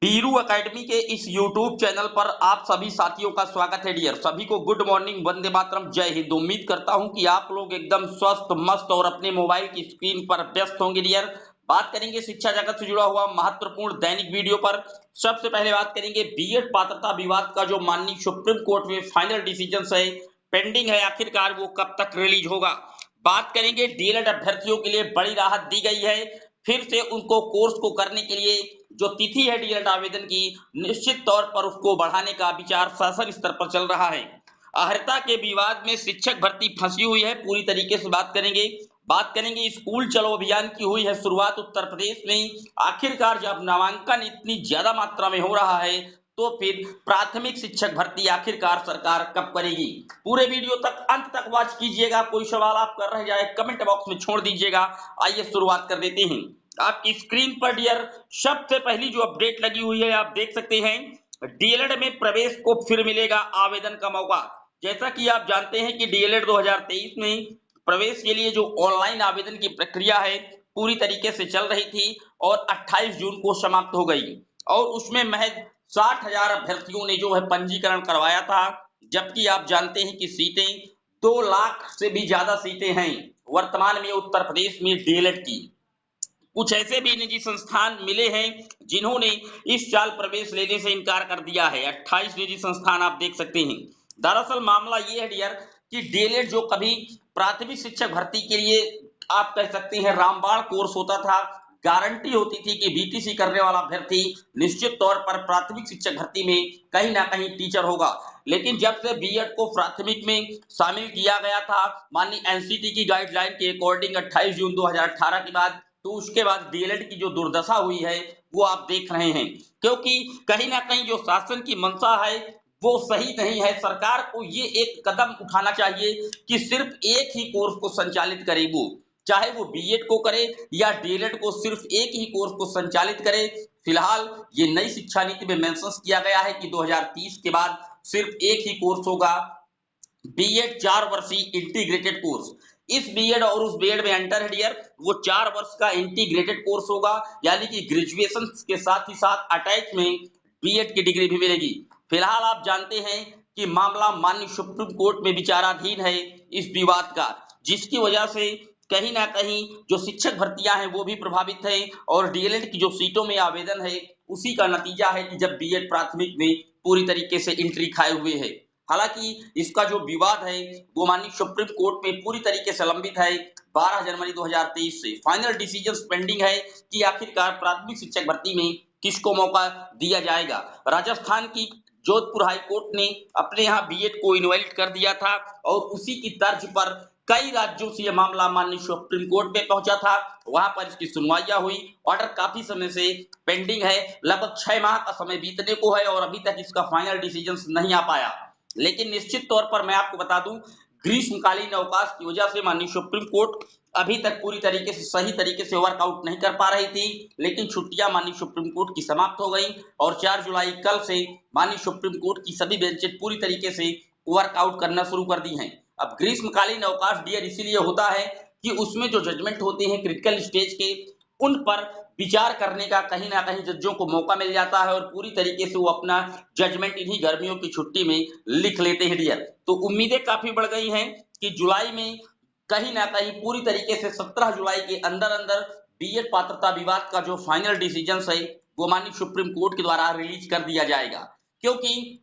Biru academy के इस YouTube channel पर आप सभी साथियों का स्वागत है डियर। सभी को गुड मॉर्निंग, वंदे मातरम, जय हिंद। उम्मीद करता हूं कि आप लोग एकदम स्वस्थ मस्त और अपने मोबाइल की स्क्रीन पर व्यस्त होंगे डियर। बात करेंगे शिक्षा जगत से जुड़ा हुआ महत्वपूर्ण दैनिक वीडियो पर। सबसे पहले बात करेंगे बीएड पात्रता विवाद का जो माननीय सुप्रीम कोर्ट में फाइनल डिसीजन है, पेंडिंग है, आखिरकार वो कब तक रिलीज होगा। बात करेंगे डीएलएड अभ्यर्थियों के लिए बड़ी राहत दी गई है। फिर से उनको कोर्स को करने के लिए जो तिथि है डीएलएड आवेदन की, निश्चित तौर पर उसको बढ़ाने का विचार शासन स्तर पर चल रहा है। अहर्ता के विवाद में शिक्षक भर्ती फंसी हुई है, पूरी तरीके से बात करेंगे स्कूल चलो अभियान की हुई है शुरुआत उत्तर प्रदेश में। आखिरकार जब नामांकन इतनी ज्यादा मात्रा में हो रहा है तो फिर प्राथमिक शिक्षक भर्ती आखिरकार सरकार कब करेगी। पूरे वीडियो तक अंत तक वॉच कीजिएगा। कोई सवाल आपका रह जाए कमेंट बॉक्स में छोड़ दीजिएगा। आइए शुरुआत कर देते हैं। आपकी स्क्रीन पर डियर सबसे पहली जो अपडेट लगी हुई है आप देख सकते हैं, डीएलएड में प्रवेश को फिर मिलेगा आवेदन का मौका। जैसा कि आप जानते हैं कि डीएलएड 2023 में प्रवेश के लिए जो ऑनलाइन आवेदन की प्रक्रिया है पूरी तरीके से चल रही थी और 28 जून को समाप्त हो गई और उसमें महज 60,000 अभ्यर्थियों ने जो है पंजीकरण करवाया था, जबकि आप जानते हैं कि सीटें 2 लाख से भी ज्यादा सीटें हैं वर्तमान में उत्तर प्रदेश में डीएलएड की। कुछ ऐसे भी निजी संस्थान मिले हैं जिन्होंने इस साल प्रवेश लेने से इनकार कर दिया है। 28 निजी संस्थान आप देख सकते हैं। दरअसल मामला ये है डियर कि डीएलएड जो कभी प्राथमिक शिक्षक भर्ती के लिए आप कह सकते हैं रामबाण कोर्स होता था, गारंटी होती थी कि बीटीसी करने वाला अभ्यर्थी निश्चित तौर पर प्राथमिक शिक्षक भर्ती में कहीं ना कहीं टीचर होगा। लेकिन जब से बीएड को प्राथमिक में शामिल किया गया था माननीय एनसीटी की गाइडलाइन के अकॉर्डिंग 28 जून 2018 के बाद, तो उसके बाद डीएलएड की जो दुर्दशा हुई है वो आप देख रहे हैं। क्योंकि कहीं ना कहीं जो शासन की मंशा है वो सही नहीं है। सरकार को ये एक कदम उठाना चाहिए कि सिर्फ एक ही कोर्स को संचालित करे, वो चाहे वो बीएड को करे या डीएलएड को, सिर्फ एक ही कोर्स को संचालित करे। फिलहाल ये नई शिक्षा नीति में मेंशन किया गया है कि 2030 के बाद सिर्फ एक ही कोर्स होगा, बीएड 4 वर्षीय इंटीग्रेटेड कोर्स। इस बीएड और उस बीएड में अंतर है डियर, वो 4 वर्ष का इंटीग्रेटेड कोर्स होगा, यानी कि ग्रेजुएशन के साथ ही साथ अटैच में बीएड की डिग्री भी मिलेगी। फिलहाल आप जानते हैं कि मामला माननीय सुप्रीम कोर्ट में विचाराधीन है इस विवाद का, जिसकी वजह से कहीं ना कहीं जो शिक्षक भर्तियां हैं वो भी प्रभावित है और डीएलएड की जो सीटों में आवेदन है उसी का नतीजा है कि जब बीएड प्राथमिक में पूरी तरीके से एंट्री खाए हुए है। हालांकि इसका जो विवाद है वो माननीय सुप्रीम कोर्ट में पूरी तरीके से लंबित है। 12 जनवरी 2023 से फाइनल डिसीजन पेंडिंग है कि आखिरकार प्राथमिक शिक्षक भर्ती में किसको मौका दिया जाएगा। राजस्थान की जोधपुर हाई कोर्ट ने अपने यहाँ बीएड को इनवैलिड कर दिया था और उसी की तर्ज पर कई राज्यों से यह मामला माननीय सुप्रीम कोर्ट में पहुंचा था। वहां पर इसकी सुनवाइयां हुई। ऑर्डर काफी समय से पेंडिंग है, लगभग 6 माह का समय बीतने को है और अभी तक इसका फाइनल डिसीजन नहीं आ पाया। लेकिन निश्चित तौर पर मैं आपको बता दूं, ग्रीष्मकालीन अवकाश की वजह से माननीय सुप्रीम कोर्ट अभी तक पूरी तरीके से सही तरीके से वर्कआउट नहीं कर पा रही थी। लेकिन छुट्टियां माननीय सुप्रीम कोर्ट की समाप्त हो गई और 4 जुलाई कल से माननीय सुप्रीम कोर्ट की सभी बेंचें पूरी तरीके से वर्कआउट करना शुरू कर दी हैं। अब ग्रीष्मकालीन अवकाश डियर इसीलिए होता है कि उसमें जो जजमेंट होते हैं क्रिटिकल स्टेज के, उन पर विचार करने का कहीं ना कहीं जजों को मौका मिल जाता है और पूरी तरीके से वो अपना जजमेंट इन्हीं गर्मियों की छुट्टी में लिख लेते हैं डियर। तो उम्मीदें काफी बढ़ गई हैं कि जुलाई में कहीं ना कहीं पूरी तरीके से 17 जुलाई के अंदर अंदर बीएड पात्रता विवाद का जो फाइनल डिसीजन है वो माननीय सुप्रीम कोर्ट के द्वारा रिलीज कर दिया जाएगा। क्योंकि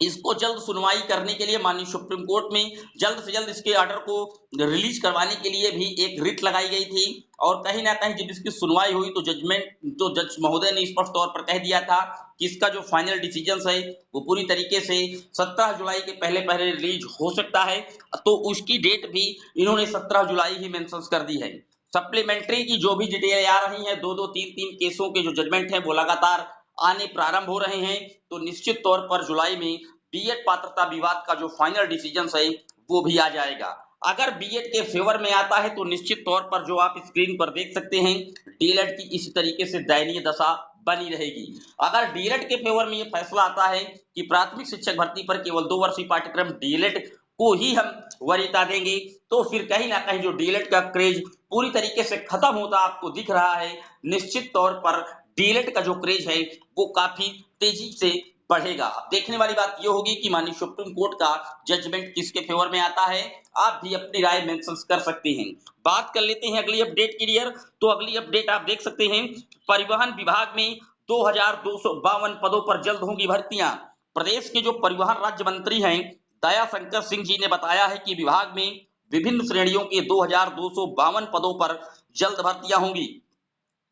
इसको जल्द सुनवाई करने के लिए माननीय सुप्रीम कोर्ट में जल्द से जल्द इसके ऑर्डर को रिलीज करवाने के लिए भी एक रिट लगाई गई थी और कहीं ना कहीं जब इसकी सुनवाई हुई तो जज महोदय ने स्पष्ट तौर पर कह दिया था कि इसका जो फाइनल डिसीजन है वो पूरी तरीके से 17 जुलाई के पहले पहले रिलीज हो सकता है। तो उसकी डेट भी इन्होंने 17 जुलाई ही मेंशन कर दी है। सप्लीमेंट्री की जो भी डिटेल आ रही है, 2-2 3-3 केसों के जो जजमेंट है वो लगातार आने प्रारंभ हो रहे हैं। तो निश्चित तौर पर जुलाई में बीएड पात्रता विवाद का जो फाइनल डिसीजन है वो भी आ जाएगा। अगर बीएड के फेवर में आता है तो निश्चित तौर पर जो आप स्क्रीन पर देख सकते हैं डीएलएड की इसी तरीके से दयनीय दशा बनी रहेगी। अगर डीएलएड के फेवर में ये फैसला आता है कि प्राथमिक शिक्षक भर्ती पर केवल 2 वर्षीय पाठ्यक्रम डीएलएड को ही हम वरीयता देंगे तो फिर कहीं ना कहीं जो डीएलएड का क्रेज पूरी तरीके से खत्म होता आपको दिख रहा है। निश्चित तौर पर डीएलएड का जो क्रेज है वो काफी तेजी से बढ़ेगा। अब देखने वाली बात ये होगी कि माननीय सुप्रीम कोर्ट का जजमेंट किसके फेवर में आता है। आप भी अपनी राय मेंशन कर सकते हैं। बात कर लेते हैं अगली अपडेट की डियर। तो अगली अपडेट आप देख सकते हैं, परिवहन विभाग में 2252 पदों पर जल्द होंगी भर्तियां। प्रदेश के जो परिवहन राज्य मंत्री हैं दया शंकर सिंह जी ने बताया है कि विभाग में विभिन्न श्रेणियों के 2252 पदों पर जल्द भर्तियां होंगी।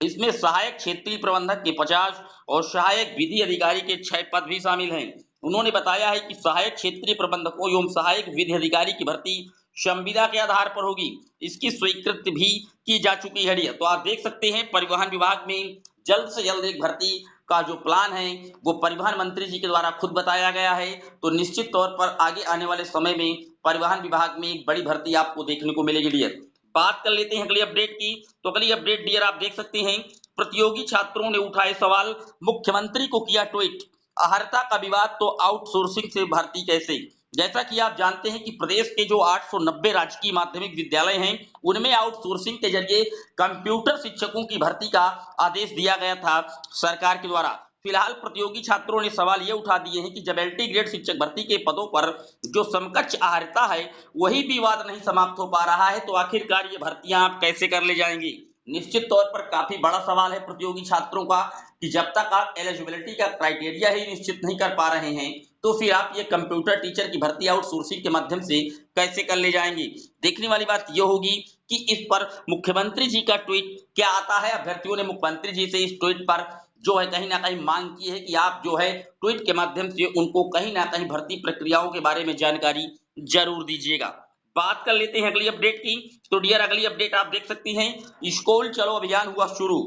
इसमें सहायक क्षेत्रीय प्रबंधक के 50 और सहायक विधि अधिकारी के 6 पद भी शामिल हैं। उन्होंने बताया है कि सहायक क्षेत्रीय प्रबंधकों एवं सहायक विधि अधिकारी की भर्ती संविदा के आधार पर होगी। इसकी स्वीकृति भी की जा चुकी है। तो आप देख सकते हैं परिवहन विभाग में जल्द से जल्द एक भर्ती का जो प्लान है वो परिवहन मंत्री जी के द्वारा खुद बताया गया है। तो निश्चित तौर पर आगे आने वाले समय में परिवहन विभाग में एक बड़ी भर्ती आपको देखने को मिलेगी डियर। बात कर लेते हैं अगली अपडेट की। तो अगली अपडेट डियर आप देख सकते हैं, प्रतियोगी छात्रों ने उठाए सवाल, मुख्यमंत्री को किया ट्वीट। अहर्ता का विवाद तो आउटसोर्सिंग से भर्ती कैसे। जैसा कि आप जानते हैं कि प्रदेश के जो 890 राजकीय माध्यमिक विद्यालय हैं उनमें आउटसोर्सिंग के जरिए कंप्यूटर शिक्षकों की भर्ती का आदेश दिया गया था सरकार के द्वारा। फिलहाल प्रतियोगी छात्रों ने सवाल ये उठा दिए हैं कि जब एलटी ग्रेड शिक्षक भर्ती के पदों पर जो समकक्ष अहर्ता है वही विवाद नहीं समाप्त हो पा रहा है, तो आखिरकार ये भर्तियां आप कैसे कर ले जाएंगे। निश्चित तौर पर काफी बड़ा सवाल है प्रतियोगी छात्रों का कि जब तक आप एलिजिबिलिटी का क्राइटेरिया ही निश्चित नहीं कर पा रहे हैं तो फिर आप ये कंप्यूटर टीचर की भर्ती आउटसोर्सिंग के माध्यम से कैसे कर ले जाएंगे। देखने वाली बात यह होगी कि इस पर मुख्यमंत्री जी का ट्वीट क्या आता है। अभ्यर्थियों ने मुख्यमंत्री जी से इस ट्वीट पर जो है कहीं ना कहीं मांग की है कि आप जो है ट्वीट के माध्यम से उनको कहीं ना कहीं भर्ती प्रक्रियाओं के बारे में जानकारी जरूर दीजिएगा। बात कर लेते हैं अगली अपडेट की। तो डियर अगली अपडेट आप देख सकती हैं, स्कूल चलो अभियान हुआ शुरू।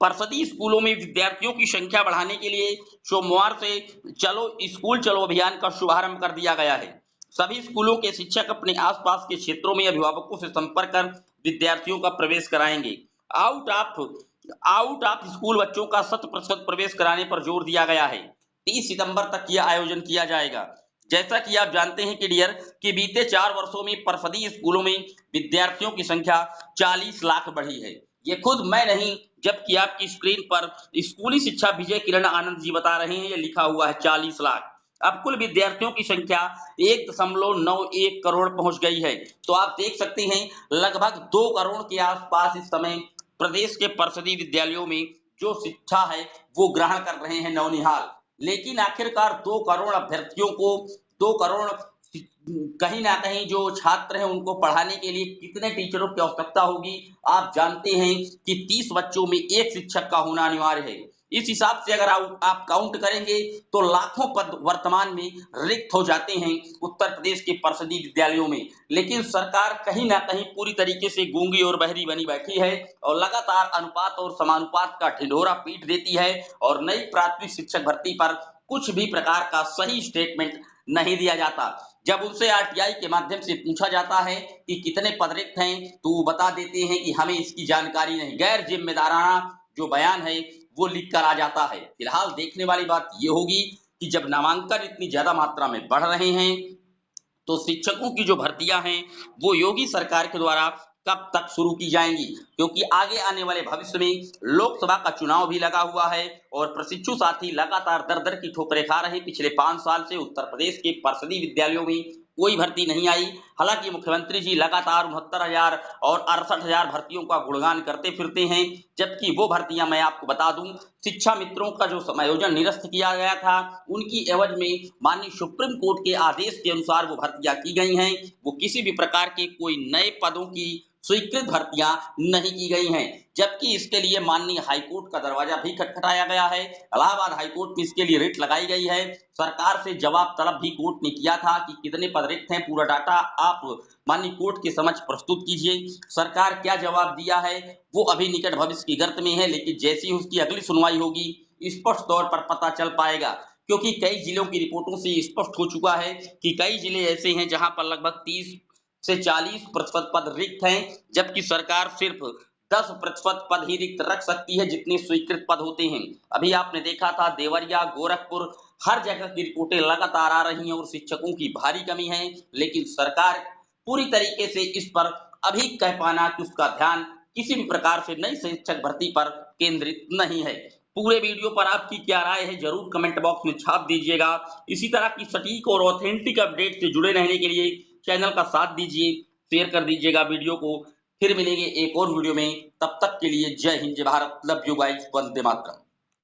परिषदीय स्कूलों में विद्यार्थियों की संख्या बढ़ाने के लिए सोमवार से स्कूल चलो अभियान का शुभारंभ कर दिया गया है। सभी स्कूलों के शिक्षक अपने आसपास के क्षेत्रों में अभिभावकों से संपर्क कर विद्यार्थियों का प्रवेश कराएंगे। आउट ऑफ स्कूल बच्चों का 100% प्रवेश कराने पर जोर दिया गया है। 30 सितंबर तक यह आयोजन किया जाएगा। जैसा कि आप जानते हैं कि डियर कि बीते 4 वर्षों में परिषदीय स्कूलों में विद्यार्थियों की संख्या 40 लाख बढ़ी है। ये खुद मैं नहीं जबकि आपकी स्क्रीन पर स्कूली शिक्षा विजय किरण आनंद जी बता रहे हैं, ये लिखा हुआ है 40 लाख। अब कुल विद्यार्थियों की संख्या 1.91 करोड़ पहुंच गई है। तो आप देख सकते हैं लगभग 2 करोड़ के आसपास इस समय प्रदेश के परिषदीय विद्यालयों में जो शिक्षा है वो ग्रहण कर रहे हैं नौनिहाल। लेकिन आखिरकार 2 करोड़ अभ्यर्थियों को 2 करोड़ कहीं ना कहीं जो छात्र हैं उनको पढ़ाने के लिए कितने टीचरों की आवश्यकता होगी। आप जानते हैं कि 30 बच्चों में एक शिक्षक का होना अनिवार्य है। इस हिसाब से अगर आप काउंट करेंगे तो लाखों पद वर्तमान में रिक्त हो जाते हैं उत्तर प्रदेश के परिषदीय विद्यालयों में। लेकिन सरकार कहीं ना कहीं पूरी तरीके से गूंगी और बहरी बनी बैठी है और लगातार अनुपात और समानुपात का ढिंढोरा पीट देती है और नई प्राथमिक शिक्षक भर्ती पर कुछ भी प्रकार का सही स्टेटमेंट नहीं दिया जाता। जब उनसे आरटीआई के माध्यम से पूछा जाता है कि कितने पद रिक्त हैं तो वो बता देते हैं कि हमें इसकी जानकारी नहीं। गैर जिम्मेदाराना जो बयान है वो लिख कर आ जाता है। फिलहाल देखने वाली बात ये होगी कि जब नामांकन इतनी ज्यादा मात्रा में बढ़ रहे हैं तो शिक्षकों की जो भर्तियां हैं वो योगी सरकार के द्वारा कब तक शुरू की जाएंगी, क्योंकि आगे आने वाले भविष्य में लोकसभा का चुनाव भी लगा हुआ है और प्रशिक्षु साथी लगातार दर दर की ठोकरें खा रहे। पिछले 5 साल से उत्तर प्रदेश के परिषदीय विद्यालयों में कोई भर्ती नहीं आई। हालांकि मुख्यमंत्री जी लगातार 69,000 और 68,000 भर्तियों का गुणगान करते फिरते हैं, जबकि वो भर्तियां मैं आपको बता दूं शिक्षा मित्रों का जो समायोजन निरस्त किया गया था उनकी एवज में माननीय सुप्रीम कोर्ट के आदेश के अनुसार वो भर्तियां की गई हैं। वो किसी भी प्रकार के कोई नए पदों की स्वीकृत भर्तियां नहीं की गई हैं, जबकि इसके लिए माननीय हाईकोर्ट का दरवाजा भी खटखटाया गया है। इलाहाबाद हाईकोर्ट में इसके लिए रिट लगाई गई है। सरकार से जवाब तलब भी कोर्ट ने किया था कि कितने पद रिक्त हैं, पूरा डाटा आप माननीय कोर्ट के समक्ष प्रस्तुत कीजिए। सरकार क्या जवाब दिया है वो अभी निकट भविष्य की गर्त में है, लेकिन जैसी उसकी अगली सुनवाई होगी स्पष्ट तौर पर पता चल पाएगा। क्योंकि कई जिलों की रिपोर्टों से स्पष्ट हो चुका है कि कई जिले ऐसे हैं जहां पर लगभग 30 से 40% पद रिक्त हैं, जबकि सरकार सिर्फ 10% पद ही रिक्त रख सकती है जितने स्वीकृत पद होते हैं। अभी आपने देखा था देवरिया, गोरखपुर, हर जगह की रिपोर्टें लगातार आ रही हैं और शिक्षकों की भारी कमी है। लेकिन सरकार पूरी तरीके से इस पर अभी कह पाना कि उसका ध्यान किसी भी प्रकार से नई शिक्षक भर्ती पर केंद्रित नहीं है। पूरे वीडियो पर आपकी क्या राय है जरूर कमेंट बॉक्स में छाप दीजिएगा। इसी तरह की सटीक और ऑथेंटिक अपडेट से जुड़े रहने के लिए चैनल का साथ दीजिए, शेयर कर दीजिएगा वीडियो को। फिर मिलेंगे एक और वीडियो में, तब तक के लिए जय हिंद, जय Bharat, love you guys, Vande Mataram.